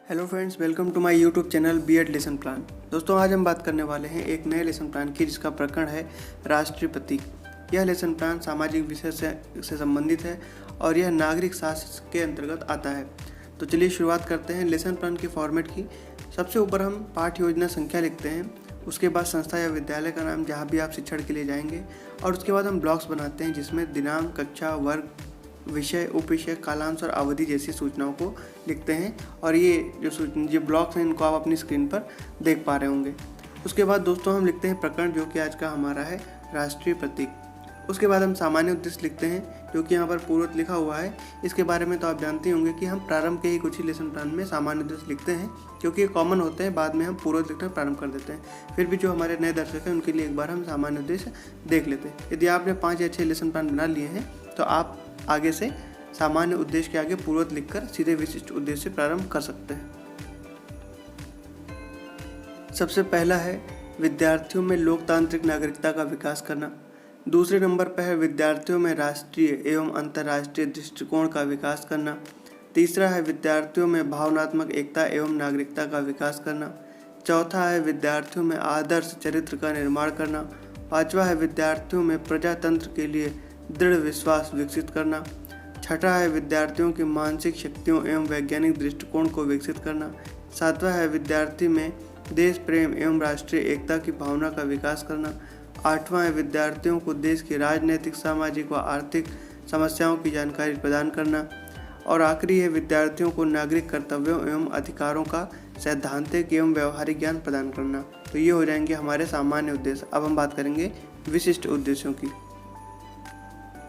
Hello friends, welcome to my YouTube channel BEd lesson plan. दोस्तों, आज हम बात करने वाले हैं एक नए लेसन प्लान की, जिसका प्रकरण है राष्ट्रीय प्रतीक। यह लेसन प्लान सामाजिक विषय से संबंधित है और यह नागरिक शास्त्र के अंतर्गत आता है। तो चलिए शुरुआत करते हैं लेसन प्लान के फॉर्मेट की। सबसे ऊपर हम पाठ्य योजना संख्या लिखते हैं, उसके बाद संस्था या विद्यालय का नाम जहाँ भी आप शिक्षण के लिए जाएंगे, और उसके बाद हम ब्लॉक्स बनाते हैं जिसमें दिनांक, कक्षा, वर्ग, विषय, उपविषय, कालांश और अवधि जैसी सूचनाओं को लिखते हैं। और ये जो ब्लॉक्स हैं इनको आप अपनी स्क्रीन पर देख पा रहे होंगे। उसके बाद दोस्तों हम लिखते हैं प्रकरण, जो कि आज का हमारा है राष्ट्रीय प्रतीक। उसके बाद हम सामान्य उद्देश्य लिखते हैं, जो कि यहाँ पर पूर्वत लिखा हुआ है। इसके बारे में तो आप जानते होंगे कि हम प्रारंभ के ही कुछ ही लेसन प्लान में सामान्य उद्देश्य लिखते हैं, क्योंकि ये कॉमन होते हैं। बाद में हम पूर्वत लिखना प्रारंभ कर देते हैं। फिर भी जो हमारे नए दर्शक हैं उनके लिए एक बार हम सामान्य उद्देश्य देख लेते हैं। यदि आपने 5 या 6 लेसन प्लान बना लिए हैं तो आप आगे से सामान्य उद्देश्य के आगे पूर्वत लिखकर सीधे विशिष्ट उद्देश्य से प्रारंभ कर सकते हैं। सबसे पहला है विद्यार्थियों में लोकतांत्रिक नागरिकता का विकास करना। दूसरे नंबर पर है विद्यार्थियों में राष्ट्रीय एवं अंतर्राष्ट्रीय दृष्टिकोण का विकास करना। तीसरा है विद्यार्थियों में भावनात्मक एकता एवं नागरिकता का विकास करना। चौथा है विद्यार्थियों में आदर्श चरित्र का निर्माण करना। पांचवा है विद्यार्थियों में प्रजातंत्र के लिए दृढ़ विश्वास विकसित करना। छठा है विद्यार्थियों की मानसिक शक्तियों एवं वैज्ञानिक दृष्टिकोण को विकसित करना। सातवां है विद्यार्थी में देश प्रेम एवं राष्ट्रीय एकता की भावना का विकास करना। आठवां है विद्यार्थियों को देश की राजनीतिक, सामाजिक व आर्थिक समस्याओं की जानकारी प्रदान करना। और आखिरी है विद्यार्थियों को नागरिक कर्तव्यों एवं अधिकारों का सैद्धांतिक एवं व्यवहारिक ज्ञान प्रदान करना। तो ये हो जाएंगे हमारे सामान्य उद्देश्य। अब हम बात करेंगे विशिष्ट उद्देश्यों की।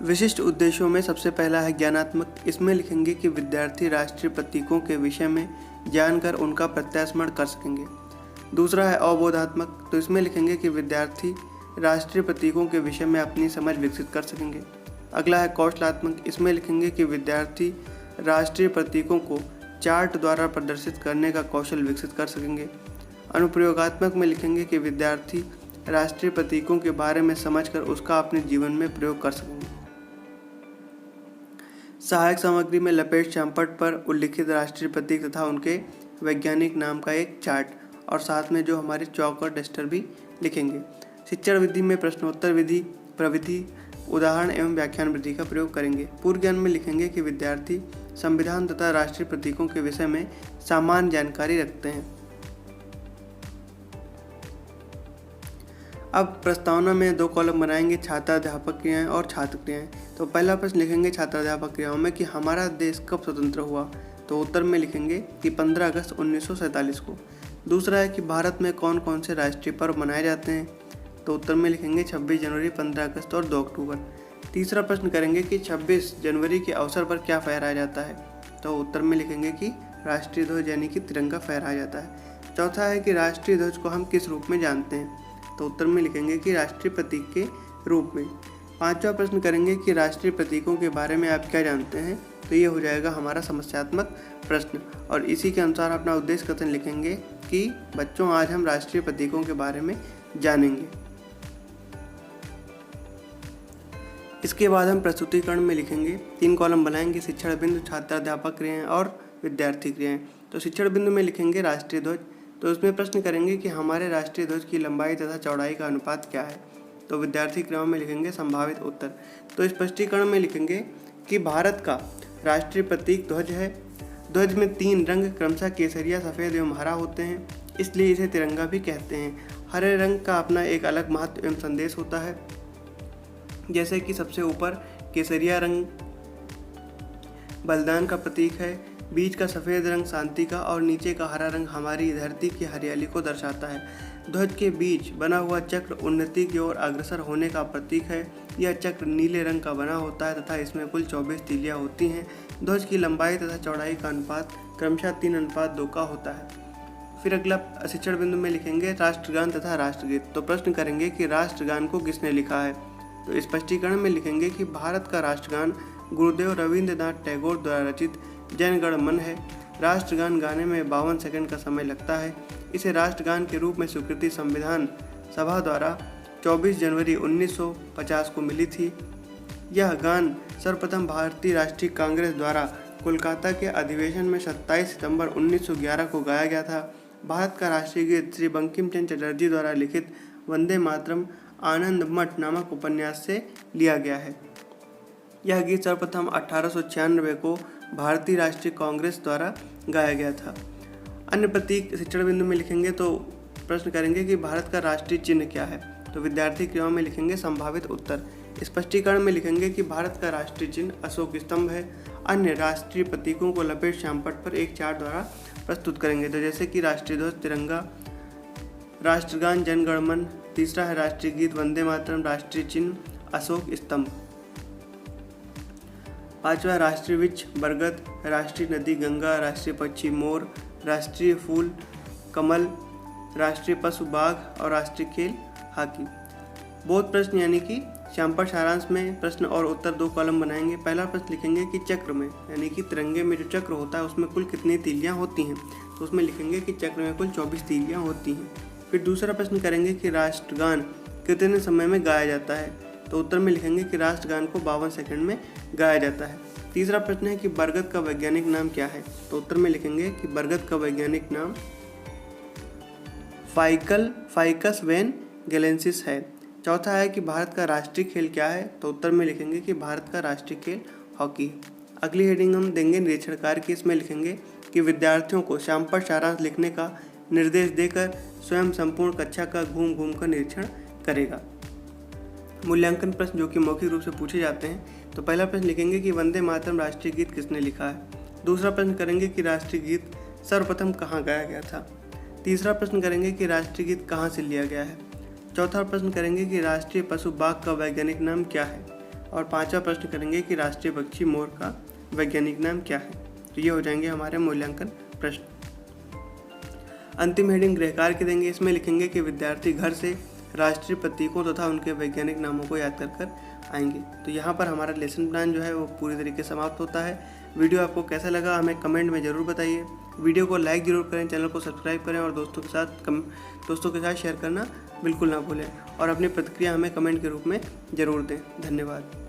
विशिष्ट उद्देश्यों में सबसे पहला है ज्ञानात्मक। इसमें लिखेंगे कि विद्यार्थी राष्ट्रीय प्रतीकों के विषय में जानकर उनका प्रत्यास्मरण कर सकेंगे। दूसरा है अवबोधात्मक। तो इसमें लिखेंगे कि विद्यार्थी राष्ट्रीय प्रतीकों के विषय में अपनी समझ विकसित कर सकेंगे। अगला है कौशलात्मक। इसमें लिखेंगे कि विद्यार्थी राष्ट्रीय प्रतीकों को चार्ट द्वारा प्रदर्शित करने का कौशल विकसित कर सकेंगे। अनुप्रयोगात्मक में लिखेंगे कि विद्यार्थी राष्ट्रीय प्रतीकों के बारे में समझकर उसका अपने जीवन में प्रयोग कर सकेंगे। सहायक सामग्री में लपेट चांपट पर उल्लिखित राष्ट्रीय प्रतीक तथा उनके वैज्ञानिक नाम का एक चार्ट, और साथ में जो हमारे चौक और डस्टर भी लिखेंगे। शिक्षण विधि में प्रश्नोत्तर विधि, प्रविधि, उदाहरण एवं व्याख्यान विधि का प्रयोग करेंगे। पूर्व ज्ञान में लिखेंगे कि विद्यार्थी संविधान तथा राष्ट्रीय प्रतीकों के विषय में सामान्य जानकारी रखते हैं। अब प्रस्तावना में 2 कॉलम बनाएंगे, छात्राध्यापक क्रियाएं और छात्र क्रियाएं। तो पहला प्रश्न लिखेंगे छात्राध्यापक क्रियाओं में कि हमारा देश कब स्वतंत्र हुआ। तो उत्तर में लिखेंगे कि 15 अगस्त 1947 को। दूसरा है कि भारत में कौन कौन से राष्ट्रीय पर्व मनाए जाते हैं। तो उत्तर में लिखेंगे 26 जनवरी, 15 अगस्त और 2 अक्टूबर। तीसरा प्रश्न करेंगे कि 26 जनवरी के अवसर पर क्या फहराया जाता है। तो उत्तर में लिखेंगे कि राष्ट्रीय ध्वज यानी कि तिरंगा फहराया जाता है। चौथा है कि राष्ट्रीय ध्वज को हम किस रूप में जानते हैं। तो उत्तर में लिखेंगे कि राष्ट्रीय प्रतीक के रूप में। पांचवा प्रश्न करेंगे कि राष्ट्रीय प्रतीकों के बारे में आप क्या जानते हैं। तो ये हो जाएगा हमारा समस्यात्मक प्रश्न, और इसी के अनुसार अपना उद्देश्य कथन लिखेंगे कि बच्चों, आज हम राष्ट्रीय प्रतीकों के बारे में जानेंगे। इसके बाद हम प्रस्तुतिकरण में लिखेंगे, 3 कॉलम बनाएंगे, शिक्षण बिंदु, छात्राध्यापक क्रियाएं और विद्यार्थी क्रियाएं। तो शिक्षण बिंदु में लिखेंगे राष्ट्रीय ध्वज। तो इसमें प्रश्न करेंगे कि हमारे राष्ट्रीय ध्वज की लंबाई तथा चौड़ाई का अनुपात क्या है। तो विद्यार्थी क्रियाओं में लिखेंगे संभावित उत्तर। तो स्पष्टीकरण में लिखेंगे कि भारत का राष्ट्रीय प्रतीक ध्वज है। ध्वज में 3 रंग क्रमशः केसरिया, सफ़ेद एवं हरा होते हैं, इसलिए इसे तिरंगा भी कहते हैं। हरे रंग का अपना एक अलग महत्व एवं संदेश होता है, जैसे कि सबसे ऊपर केसरिया रंग बलिदान का प्रतीक है, बीच का सफ़ेद रंग शांति का और नीचे का हरा रंग हमारी धरती की हरियाली को दर्शाता है। ध्वज के बीच बना हुआ चक्र उन्नति की ओर अग्रसर होने का प्रतीक है। यह चक्र नीले रंग का बना होता है तथा इसमें कुल 24 तीलियां होती हैं। ध्वज की लंबाई तथा चौड़ाई का अनुपात क्रमशः 3:2 का होता है। फिर अगला शिक्षण बिंदु में लिखेंगे राष्ट्रगान तथा राष्ट्रगीत। तो प्रश्न करेंगे कि राष्ट्रगान को किसने लिखा है। तो स्पष्टीकरण में लिखेंगे कि भारत का राष्ट्रगान गुरुदेव रविंद्रनाथ टैगोर द्वारा रचित जन गण मन है। राष्ट्रगान गाने में 52 सेकंड का समय लगता है। इसे राष्ट्रगान के रूप में स्वीकृति संविधान सभा द्वारा 24 जनवरी 1950 को मिली थी। यह गान सर्वप्रथम भारतीय राष्ट्रीय कांग्रेस द्वारा कोलकाता के अधिवेशन में 27 सितंबर 1911 को गाया गया था। भारत का राष्ट्रीय गीत श्री बंकिम चंद्र चटर्जी द्वारा लिखित वंदे मातरम आनंद मठ नामक उपन्यास से लिया गया है। यह गीत सर्वप्रथम 1896 को भारतीय राष्ट्रीय कांग्रेस द्वारा गाया गया था। अन्य प्रतीक शिक्षण बिंदु में लिखेंगे तो प्रश्न करेंगे कि भारत का राष्ट्रीय चिन्ह क्या है, तो विद्यार्थी क्रियाओं में लिखेंगे संभावित उत्तर। स्पष्टीकरण में लिखेंगे कि भारत का राष्ट्रीय चिन्ह अशोक स्तंभ है। अन्य राष्ट्रीय प्रतीकों को लपेट श्यामपट्ट पर एक चार्ट द्वारा प्रस्तुत करेंगे, तो जैसे कि राष्ट्रीय ध्वज तिरंगा, राष्ट्रगान जन गण मन, तीसरा है राष्ट्रीय गीत वंदे मातरम, राष्ट्रीय चिन्ह अशोक स्तंभ, पांचवा राष्ट्रीय वृक्ष बरगद, राष्ट्रीय नदी गंगा, राष्ट्रीय पक्षी मोर, राष्ट्रीय फूल कमल, राष्ट्रीय पशु बाघ और राष्ट्रीय खेल हॉकी। बोध प्रश्न यानी कि श्यामपट्ट सारांश में प्रश्न और उत्तर 2 कॉलम बनाएंगे। पहला प्रश्न लिखेंगे कि चक्र में यानी कि तिरंगे में जो चक्र होता है उसमें कुल कितनी तीलियां होती हैं, तो उसमें लिखेंगे कि चक्र में कुल 24 तीलियां होती हैं। फिर दूसरा प्रश्न करेंगे कि राष्ट्रगान कितने समय में गाया जाता है, तो उत्तर में लिखेंगे कि राष्ट्रगान को 52 सेकंड में गाया जाता है। तीसरा प्रश्न है कि बरगद का वैज्ञानिक नाम क्या है, तो उत्तर में लिखेंगे कि बरगद का वैज्ञानिक नाम फाइकस वैन गैलेंसिस है। चौथा है कि भारत का राष्ट्रीय खेल क्या है, तो उत्तर में लिखेंगे कि भारत का राष्ट्रीय खेल हॉकी है। अगली हेडिंग हम देंगे निरीक्षण कार्य की। इसमें लिखेंगे कि विद्यार्थियों को श्यामपट्ट सारांश लिखने का निर्देश देकर स्वयं संपूर्ण कक्षा का घूम घूम कर निरीक्षण करेगा। मूल्यांकन प्रश्न जो कि मौखिक रूप से पूछे जाते हैं, तो पहला प्रश्न लिखेंगे कि वंदे मातरम राष्ट्रीय गीत किसने लिखा है। दूसरा प्रश्न करेंगे कि राष्ट्रीय गीत सर्वप्रथम कहाँ गाया गया था। तीसरा प्रश्न करेंगे कि राष्ट्रीय गीत कहाँ से लिया गया है। चौथा प्रश्न करेंगे कि राष्ट्रीय पशु बाघ का वैज्ञानिक नाम क्या है। और पांचवा प्रश्न करेंगे कि राष्ट्रीय पक्षी मोर का वैज्ञानिक नाम क्या है। तो ये हो जाएंगे हमारे मूल्यांकन प्रश्न। अंतिम हेडिंग गृह कार्य की देंगे। इसमें लिखेंगे कि विद्यार्थी घर से राष्ट्रीय प्रतीकों तथा उनके वैज्ञानिक नामों को याद कर आएंगे। तो यहाँ पर हमारा लेसन प्लान जो है वो पूरी तरीके से समाप्त होता है। वीडियो आपको कैसा लगा हमें कमेंट में ज़रूर बताइए। वीडियो को लाइक ज़रूर करें, चैनल को सब्सक्राइब करें और दोस्तों के साथ शेयर करना बिल्कुल ना भूलें और अपनी प्रतिक्रिया हमें कमेंट के रूप में ज़रूर दें। धन्यवाद।